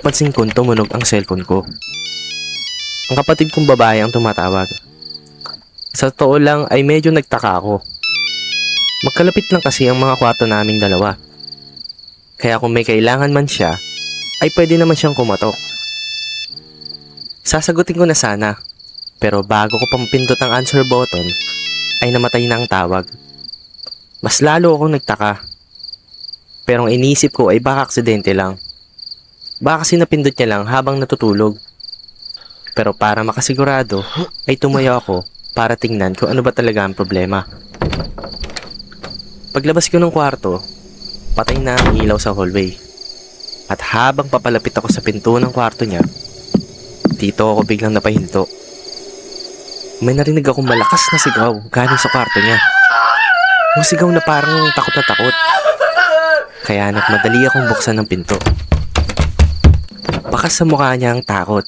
Pansin kong tumunog ang cellphone ko. Ang kapatid kong babae ang tumatawag. Sa totoo lang ay medyo nagtaka ako. Magkalapit lang kasi ang mga kwarto naming dalawa. Kaya kung may kailangan man siya, ay pwede naman siyang kumatok. Sasagutin ko na sana, pero bago ko pang pindot ang answer button, ay namatay na ang tawag. Mas lalo akong nagtaka. Pero ang iniisip ko ay baka aksidente lang. Baka kasi napindot niya lang habang natutulog. Pero para makasigurado, ay tumayo ako para tingnan kung ano ba talaga ang problema. Paglabas ko ng kwarto, patay na ang ilaw sa hallway. At habang papalapit ako sa pinto ng kwarto niya, dito ako biglang napahinto. May narinig akong malakas na sigaw galing sa kwarto niya. Yung sigaw na parang takot na takot. Kaya nagmadali akong buksan ng pinto. Bakas sa mukha niya ang takot.